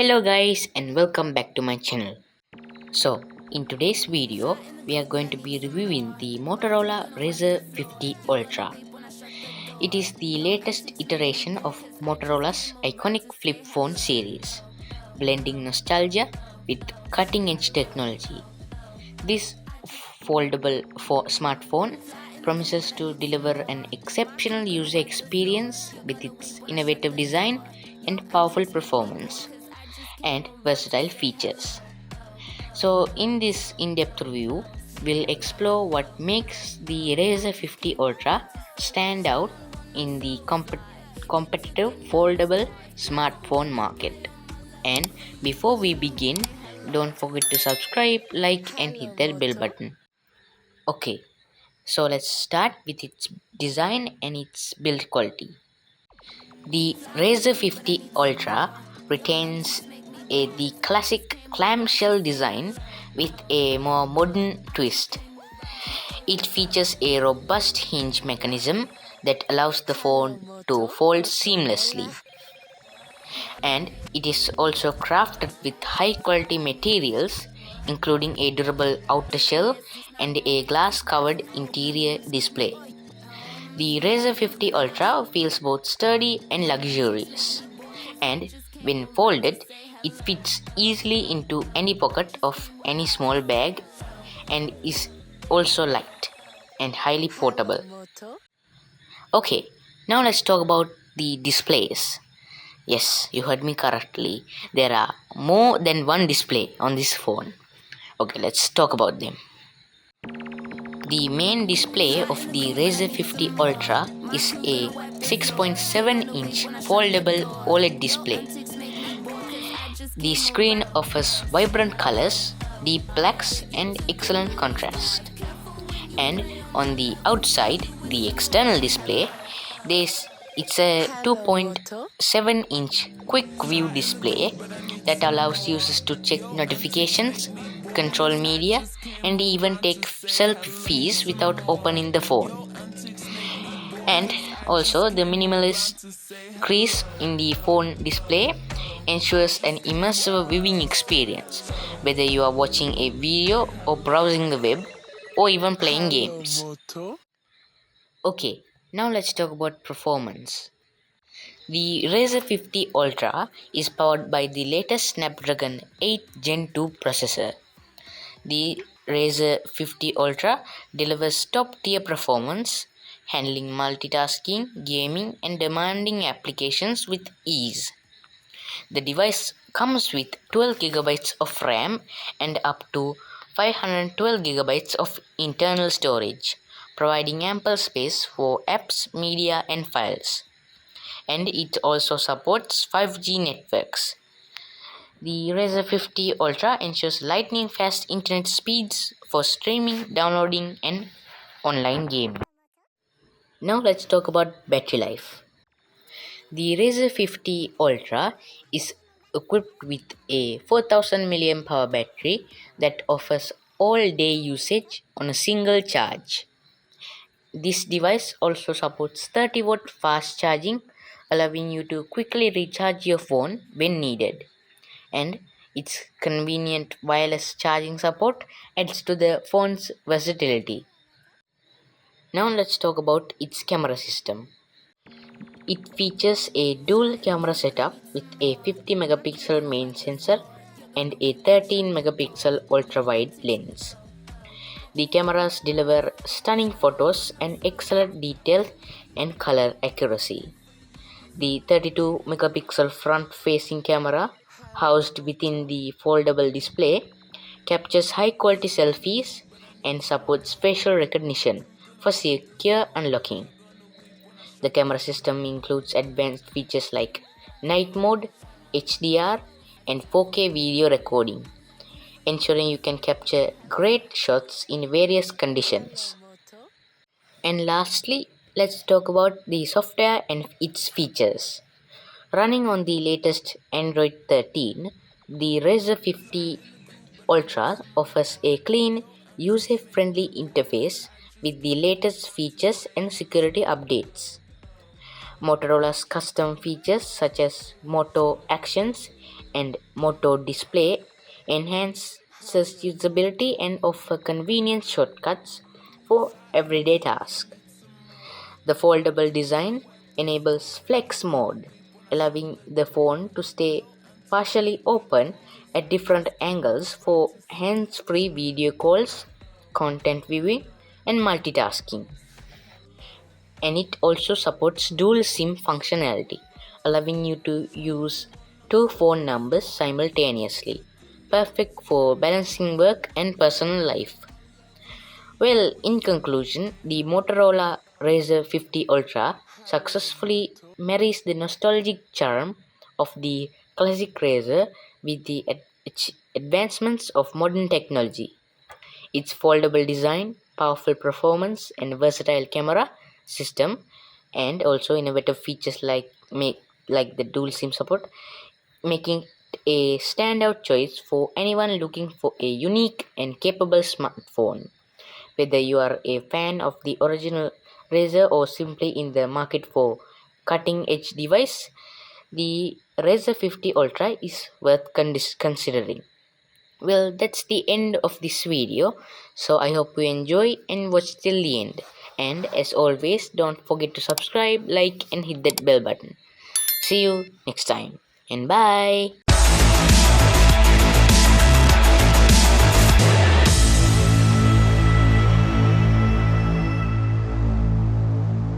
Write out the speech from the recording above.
Hello guys and welcome back to my channel. So in today's video we are going to be reviewing the Motorola Razr 50 Ultra. It is the latest iteration of Motorola's iconic flip phone series, blending nostalgia with cutting edge technology. This foldable smartphone promises to deliver an exceptional user experience with its innovative design and powerful performance and versatile features. So, in this in depth review, we'll explore what makes the Razr 50 Ultra stand out in the competitive foldable smartphone market. And before we begin, don't forget to subscribe, like, and hit that bell button. Okay, so let's start with its design and its build quality. The Razr 50 Ultra retains the classic clamshell design with a more modern twist. It features a robust hinge mechanism that allows the phone to fold seamlessly, and it is also crafted with high quality materials including a durable outer shell and a glass covered interior display. The Razr 50 Ultra feels both sturdy and luxurious, and when folded, it fits easily into any pocket of any small bag and is also light and highly portable. Okay, now let's talk about the displays. Yes, you heard me correctly. There are more than one display on this phone. Okay, let's talk about them. The main display of the Razr 50 Ultra is a 6.7-inch foldable OLED display. The screen offers vibrant colors, deep blacks, and excellent contrast. And on the outside, the external display, it's a 2.7-inch quick view display that allows users to check notifications, control media, and even take selfies without opening the phone. And also, the minimalist crease in the phone display ensures an immersive viewing experience, whether you are watching a video or browsing the web or even playing games. Okay, now let's talk about performance. The Razr 50 Ultra is powered by the latest Snapdragon 8 Gen 2 processor. The Razr 50 Ultra delivers top-tier performance, handling multitasking, gaming, and demanding applications with ease. The device comes with 12 GB of RAM and up to 512 GB of internal storage, providing ample space for apps, media, and files. And it also supports 5G networks. The Razr 50 Ultra ensures lightning fast internet speeds for streaming, downloading, and online gaming. Now let's talk about battery life. The Razr 50 Ultra is equipped with a 4000 mAh battery that offers all-day usage on a single charge. This device also supports 30-watt fast charging, allowing you to quickly recharge your phone when needed. And its convenient wireless charging support adds to the phone's versatility. Now let's talk about its camera system. It features a dual camera setup with a 50 megapixel main sensor and a 13 megapixel ultra-wide lens. The cameras deliver stunning photos and excellent detail and color accuracy. The 32 megapixel front-facing camera, housed within the foldable display, captures high-quality selfies and supports facial recognition for secure unlocking. The camera system includes advanced features like night mode, HDR, and 4K video recording, ensuring you can capture great shots in various conditions. And lastly, let's talk about the software and its features. Running on the latest Android 13, the Razr 50 Ultra offers a clean, user-friendly interface with the latest features and security updates. Motorola's custom features such as Moto Actions and Moto display enhances usability and offer convenient shortcuts for everyday tasks. The foldable design enables flex mode, allowing the phone to stay partially open at different angles for hands-free video calls, content viewing, and multitasking. And it also supports dual SIM functionality, allowing you to use two phone numbers simultaneously, perfect for balancing work and personal life. Well, in conclusion, the Motorola Razr 50 Ultra successfully marries the nostalgic charm of the classic Razr with the advancements of modern technology. Its foldable design, powerful performance, and versatile camera system, and also innovative features like the dual SIM support, making it a standout choice for anyone looking for a unique and capable smartphone. Whether you are a fan of the original Razr or simply in the market for cutting edge device, the Razr 50 Ultra is worth considering. Well, that's the end of this video. So I hope you enjoy and watch till the end. And as always, don't forget to subscribe, like, and hit that bell button. See you next time. And bye.